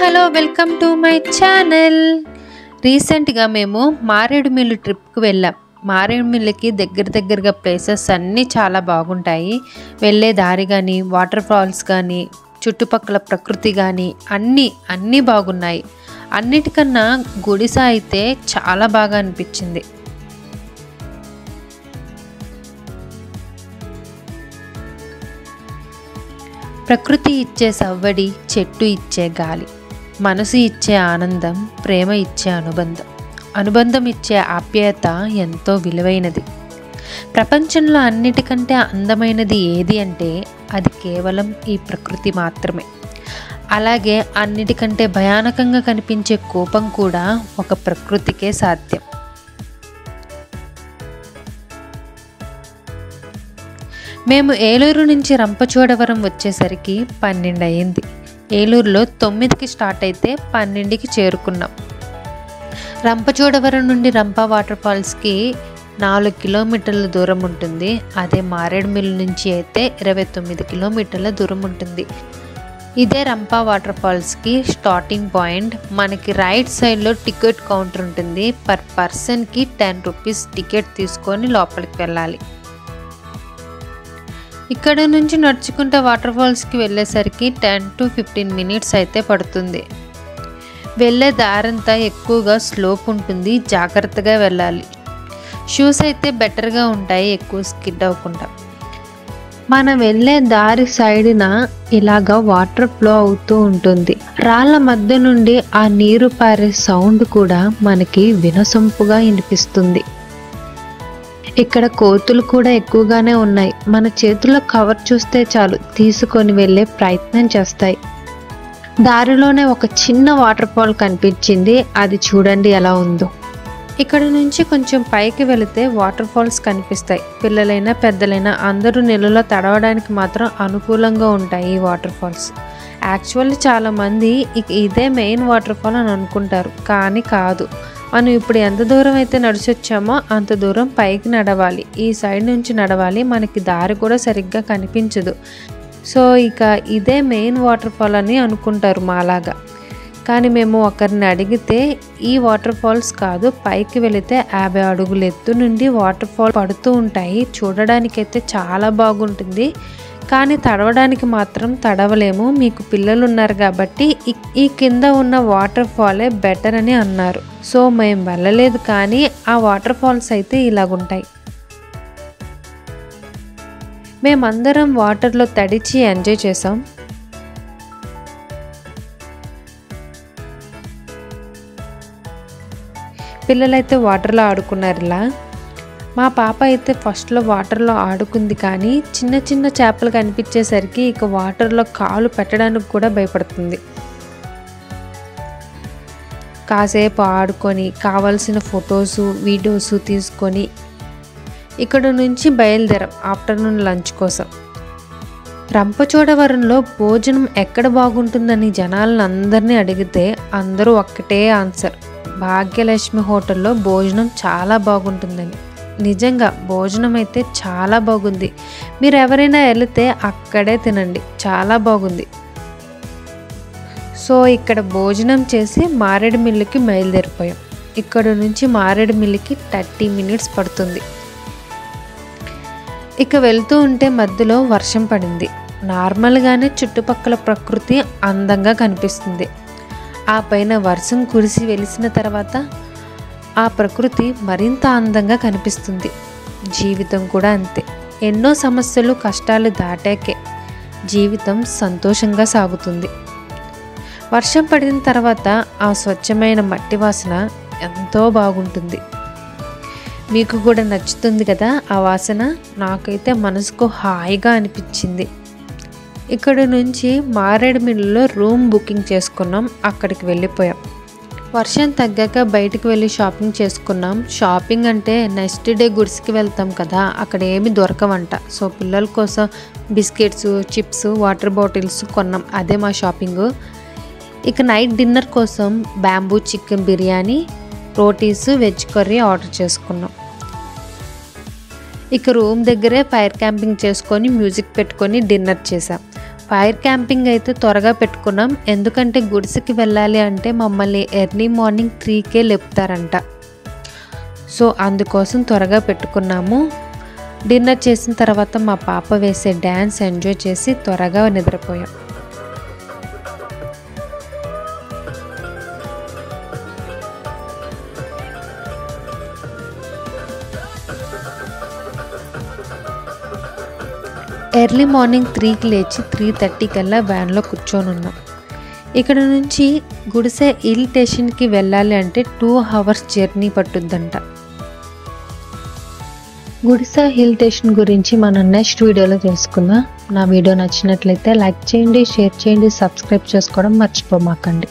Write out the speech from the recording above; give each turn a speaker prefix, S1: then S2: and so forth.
S1: Hello welcome to my channel. రీసెంట్గా మేము మారేడుమిల్లి ట్రిప్కి వెళ్ళాం. మారేడుమిల్లికి దగ్గరగా ప్లేసెస్ అన్నీ చాలా బాగుంటాయి. వెళ్ళే దారి కానీ, వాటర్ ఫాల్స్ కానీ, చుట్టుపక్కల ప్రకృతి కానీ అన్నీ బాగున్నాయి. అన్నిటికన్నా గుడిస అయితే చాలా బాగా అనిపించింది. ప్రకృతి ఇచ్చే సవ్వడి, చెట్టు ఇచ్చే గాలి, మనసు ఇచ్చే ఆనందం, ప్రేమ ఇచ్చే అనుబంధం ఇచ్చే ఆప్యాయత ఎంతో విలువైనది. ప్రపంచంలో అన్నిటికంటే అందమైనది ఏది అంటే అది కేవలం ఈ ప్రకృతి మాత్రమే. అలాగే అన్నిటికంటే భయానకంగా కనిపించే కోపం కూడా ఒక ప్రకృతికే సాధ్యం. మేము ఏలూరు నుంచి రంపచోడవరం వచ్చేసరికి 12 అయింది. ఏలూరులో 9కి స్టార్ట్ అయితే 12కి చేరుకున్నాం. రంపచోడవరం నుండి రంప వాటర్ ఫాల్స్కి 4 కిలోమీటర్ల దూరం ఉంటుంది. అదే మారేడుమిల్లి నుంచి అయితే 29 కిలోమీటర్ల దూరం ఉంటుంది. ఇదే రంప వాటర్ ఫాల్స్కి స్టార్టింగ్ పాయింట్. మనకి రైట్ సైడ్లో టికెట్ కౌంటర్ ఉంటుంది. పర్ పర్సన్కి 10 రూపీస్ టికెట్ తీసుకొని లోపలికి వెళ్ళాలి. ఇక్కడ నుంచి నడుచుకుంటే వాటర్ ఫాల్స్కి వెళ్ళేసరికి 10 to 15 మినిట్స్ అయితే పడుతుంది. వెళ్ళే దారంతా ఎక్కువగా స్లోప్ ఉంటుంది, జాగ్రత్తగా వెళ్ళాలి. షూస్ అయితే బెటర్గా ఉంటాయి, ఎక్కువ స్కిడ్ అవ్వకుండా. మనం వెళ్ళే దారి సైడ్న ఇలాగా వాటర్ ఫ్లో అవుతూ ఉంటుంది. రాళ్ళ మధ్య నుండి ఆ నీరు పారే సౌండ్ కూడా మనకి వినసొంపుగా వినిపిస్తుంది. ఇక్కడ కోతులు కూడా ఎక్కువగానే ఉన్నాయి. మన చేతుల్లో కవర్ చూస్తే చాలు తీసుకొని వెళ్ళే ప్రయత్నం చేస్తాయి. దారిలోనే ఒక చిన్న వాటర్ ఫాల్ కనిపించింది, అది చూడండి ఎలా ఉందో. ఇక్కడ నుంచి కొంచెం పైకి వెళితే వాటర్ ఫాల్స్ కనిపిస్తాయి. పిల్లలైనా పెద్దలైనా అందరూ నీళ్ళలో తడవడానికి మాత్రం అనుకూలంగా ఉంటాయి ఈ వాటర్ ఫాల్స్. యాక్చువల్లీ చాలామంది ఇదే మెయిన్ వాటర్ ఫాల్ అని అనుకుంటారు, కానీ కాదు. మనం ఇప్పుడు ఎంత దూరం అయితే నడిచొచ్చామో అంత దూరం పైకి నడవాలి. ఈ సైడ్ నుంచి నడవాలి. మనకి దారి కూడా సరిగ్గా కనిపించదు. సో ఇదే మెయిన్ వాటర్ ఫాల్ అని అనుకుంటారు మాలాగా. కానీ మేము ఒకరిని అడిగితే ఈ వాటర్ ఫాల్స్ కాదు, పైకి వెళితే 50 అడుగుల ఎత్తు నుండి వాటర్ ఫాల్ పడుతూ ఉంటాయి. చూడడానికైతే చాలా బాగుంటుంది, కానీ తడవడానికి మాత్రం తడవలేము. మీకు పిల్లలు ఉన్నారు కాబట్టి ఈ కింద ఉన్న వాటర్ ఫాలే బెటర్ అని అన్నారు. సో మేము వెళ్ళలేదు, కానీ ఆ వాటర్ ఫాల్స్ అయితే ఇలాగుంటాయి. మేమందరం వాటర్లో తడిచి ఎంజాయ్ చేసాం. పిల్లలైతే వాటర్లో ఆడుకున్నారు. ఇలా మా పాప అయితే ఫస్ట్లో వాటర్లో ఆడుకుంది, కానీ చిన్న చేపలు కనిపించేసరికి వాటర్లో కాలు పెట్టడానికి కూడా భయపడుతుంది. కాసేపు ఆడుకొని కావాల్సిన ఫొటోసు, వీడియోసు తీసుకొని ఇక్కడ నుంచి బయలుదేరాం ఆఫ్టర్నూన్ లంచ్ కోసం. రంపచోడవరంలో భోజనం ఎక్కడ బాగుంటుందని జనాలను అందరినీ అడిగితే అందరూ ఒక్కటే ఆన్సర్, భాగ్యలక్ష్మి హోటల్లో భోజనం చాలా బాగుంటుందని. నిజంగా భోజనం అయితే చాలా బాగుంది. మీరు ఎవరైనా వెళితే అక్కడే తినండి, చాలా బాగుంది. సో ఇక్కడ భోజనం చేసి మారేడుమిల్లికి బయలుదేరిపోయాం. ఇక్కడ నుంచి మారేడుమిల్లికి 30 మినిట్స్ పడుతుంది. వెళ్తూ ఉంటే మధ్యలో వర్షం పడింది. నార్మల్గానే చుట్టుపక్కల ప్రకృతి అందంగా కనిపిస్తుంది. ఆ పైన వర్షం కురిసి వెలిసిన తర్వాత ఆ ప్రకృతి మరింత అందంగా కనిపిస్తుంది. జీవితం కూడా అంతే. ఎన్నో సమస్యలు, కష్టాలు దాటాకే జీవితం సంతోషంగా సాగుతుంది. వర్షం పడిన తర్వాత ఆ స్వచ్ఛమైన మట్టి వాసన ఎంతో బాగుంటుంది. మీకు కూడా నచ్చుతుంది కదా ఆ వాసన. నాకైతే మనసుకు హాయిగా అనిపించింది. ఇక్కడ నుంచి మారేడుమిల్లిలో రూమ్ బుకింగ్ చేసుకున్నాం. అక్కడికి వెళ్ళిపోయాం. వర్షం తగ్గాక బయటికి వెళ్ళి షాపింగ్ చేసుకున్నాం. షాపింగ్ అంటే నెక్స్ట్ డే గుడిసికి వెళ్తాం కదా, అక్కడ ఏమి దొరకవంట. సో పిల్లల కోసం బిస్కెట్స్, చిప్స్, వాటర్ బాటిల్స్ కొన్నాం. అదే మా షాపింగ్. నైట్ డిన్నర్ కోసం bamboo chicken biryani, rotis, veg curry order చేసుకున్నాం. రూమ్ దగ్గరే ఫైర్ క్యాంపింగ్ చేసుకొని మ్యూజిక్ పెట్టుకొని డిన్నర్ చేసాం. ఫైర్ క్యాంపింగ్ అయితే త్వరగా పెట్టుకున్నాం. ఎందుకంటే గుడిసెకి వెళ్ళాలి అంటే మమ్మల్ని ఎర్లీ మార్నింగ్ 3కే లేపుతారంట. సో అందుకోసం త్వరగా పెట్టుకున్నాము. డిన్నర్ చేసిన తర్వాత మా పాప వేసే డ్యాన్స్ ఎంజాయ్ చేసి త్వరగా నిద్రపోయాం. ఎర్లీ మార్నింగ్ 3కి లేచి 3:30 కల్లా వ్యాన్లో కూర్చొని ఉన్నాం. ఇక్కడ నుంచి గుడిసె హిల్ స్టేషన్కి వెళ్ళాలి అంటే 2 hours జర్నీ పట్టుద్దంట. గుడిసె హిల్ స్టేషన్ గురించి మనం నెక్స్ట్ వీడియోలో తెలుసుకుందాం. నా వీడియో నచ్చినట్లయితే లైక్ చేయండి, షేర్ చేయండి, సబ్స్క్రైబ్ చేసుకోవడం మర్చిపోమాకండి.